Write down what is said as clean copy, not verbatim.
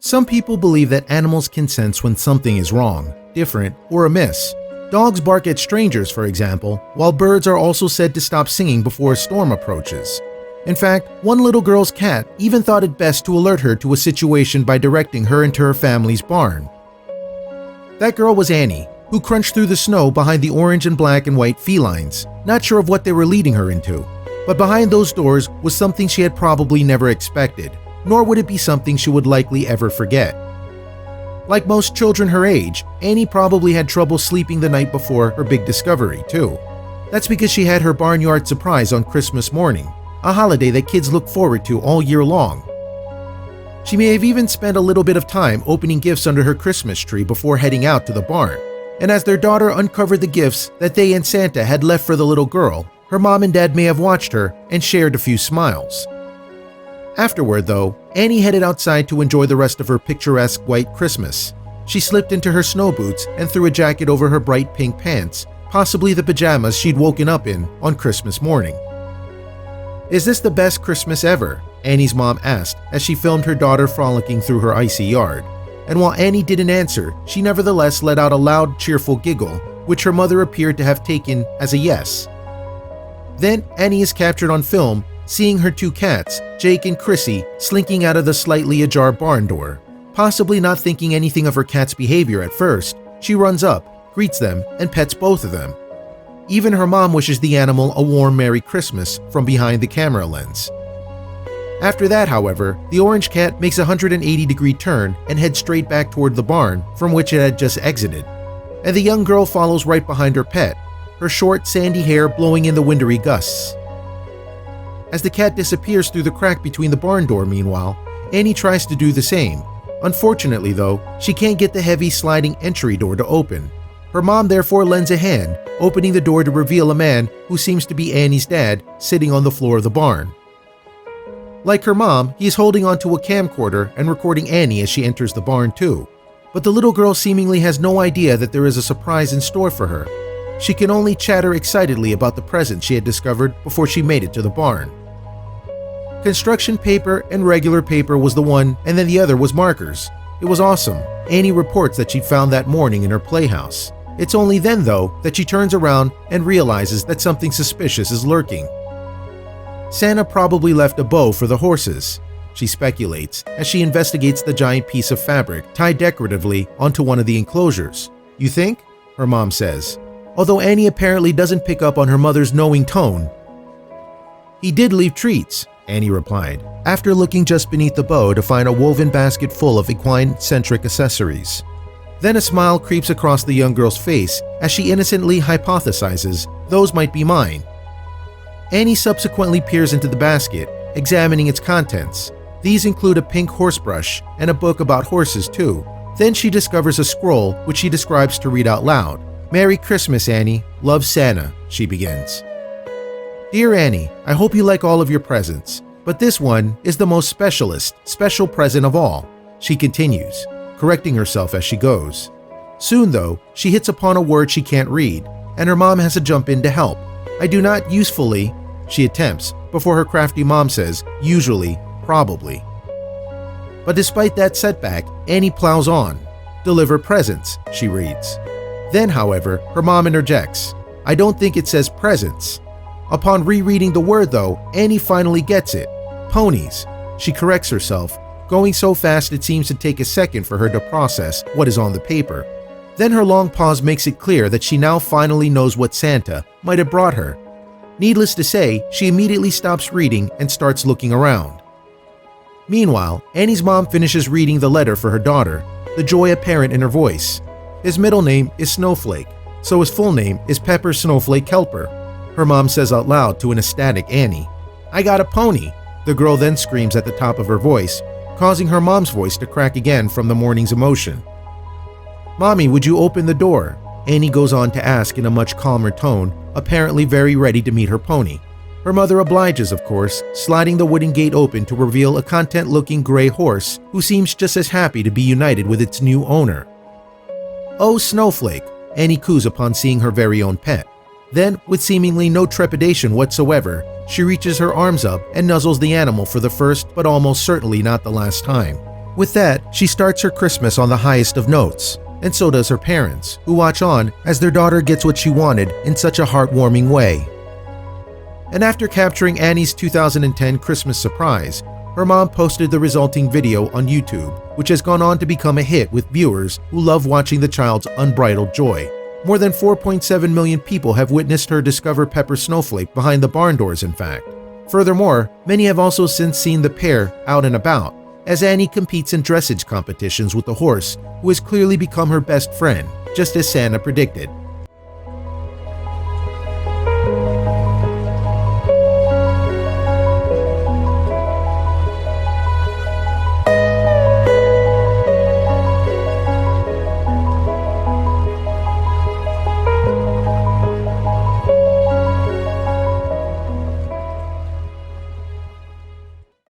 Some people believe that animals can sense when something is wrong, different, or amiss. Dogs bark at strangers, for example, while birds are also said to stop singing before a storm approaches. In fact, one little girl's cat even thought it best to alert her to a situation by directing her into her family's barn. That girl was Annie, who crunched through the snow behind the orange and black and white felines, not sure of what they were leading her into. But behind those doors was something she had probably never expected, nor would it be something she would likely ever forget. Like most children her age, Annie probably had trouble sleeping the night before her big discovery, too. That's because she had her barnyard surprise on Christmas morning, a holiday that kids look forward to all year long. She may have even spent a little bit of time opening gifts under her Christmas tree before heading out to the barn. And as their daughter uncovered the gifts that they and Santa had left for the little girl, her mom and dad may have watched her and shared a few smiles. Afterward, though, Annie headed outside to enjoy the rest of her picturesque white Christmas. She slipped into her snow boots and threw a jacket over her bright pink pants, possibly the pajamas she'd woken up in on Christmas morning. "Is this the best Christmas ever?" Annie's mom asked as she filmed her daughter frolicking through her icy yard. And while Annie didn't answer, she nevertheless let out a loud, cheerful giggle, which her mother appeared to have taken as a yes. Then Annie is captured on film seeing her two cats, Jake and Chrissy, slinking out of the slightly ajar barn door. Possibly not thinking anything of her cat's behavior at first, she runs up, greets them, and pets both of them. Even her mom wishes the animal a warm Merry Christmas from behind the camera lens. After that, however, the orange cat makes a 180-degree turn and heads straight back toward the barn from which it had just exited. And the young girl follows right behind her pet, her short, sandy hair blowing in the wintry gusts. As the cat disappears through the crack between the barn door, meanwhile, Annie tries to do the same. Unfortunately, though, she can't get the heavy sliding entry door to open. Her mom therefore lends a hand, opening the door to reveal a man who seems to be Annie's dad sitting on the floor of the barn. Like her mom, he is holding onto a camcorder and recording Annie as she enters the barn too. But the little girl seemingly has no idea that there is a surprise in store for her. She can only chatter excitedly about the present she had discovered before she made it to the barn. Construction paper and regular paper was the one, and then the other was markers. It was awesome. Annie reports that she'd found that morning in her playhouse. It's only then, though, that she turns around and realizes that something suspicious is lurking. Santa probably left a bow for the horses, she speculates as she investigates the giant piece of fabric tied decoratively onto one of the enclosures. "You think?" her mom says, although Annie apparently doesn't pick up on her mother's knowing tone. "He did leave treats," Annie replied, after looking just beneath the bow to find a woven basket full of equine-centric accessories. Then a smile creeps across the young girl's face as she innocently hypothesizes, "Those might be mine." Annie subsequently peers into the basket, examining its contents. These include a pink horse brush and a book about horses too. Then she discovers a scroll which she describes to read out loud. "Merry Christmas, Annie. Love, Santa," she begins. "Dear Annie, I hope you like all of your presents, but this one is the most special present of all," she continues, correcting herself as she goes. Soon, though, she hits upon a word she can't read, and her mom has to jump in to help. "I do not usefully," she attempts, before her crafty mom says, "usually, probably." But despite that setback, Annie plows on. "Deliver presents," she reads. Then, however, her mom interjects, "I don't think it says presents." Upon rereading the word, though, Annie finally gets it. "Ponies." She corrects herself, going so fast it seems to take a second for her to process what is on the paper. Then her long pause makes it clear that she now finally knows what Santa might have brought her. Needless to say, she immediately stops reading and starts looking around. Meanwhile, Annie's mom finishes reading the letter for her daughter, the joy apparent in her voice. His middle name is Snowflake, so his full name is Pepper Snowflake Kelper, her mom says out loud to an ecstatic Annie. "I got a pony," the girl then screams at the top of her voice, causing her mom's voice to crack again from the morning's emotion. "Mommy, would you open the door?" Annie goes on to ask in a much calmer tone, apparently very ready to meet her pony. Her mother obliges, of course, sliding the wooden gate open to reveal a content-looking gray horse who seems just as happy to be united with its new owner. "Oh, Snowflake," Annie coos upon seeing her very own pet. Then, with seemingly no trepidation whatsoever, she reaches her arms up and nuzzles the animal for the first but almost certainly not the last time. With that, she starts her Christmas on the highest of notes, and so does her parents, who watch on as their daughter gets what she wanted in such a heartwarming way. And after capturing Annie's 2010 Christmas surprise, her mom posted the resulting video on YouTube, which has gone on to become a hit with viewers who love watching the child's unbridled joy. More than 4.7 million people have witnessed her discover Pepper Snowflake behind the barn doors, in fact. Furthermore, many have also since seen the pair out and about, as Annie competes in dressage competitions with the horse, who has clearly become her best friend, just as Santa predicted.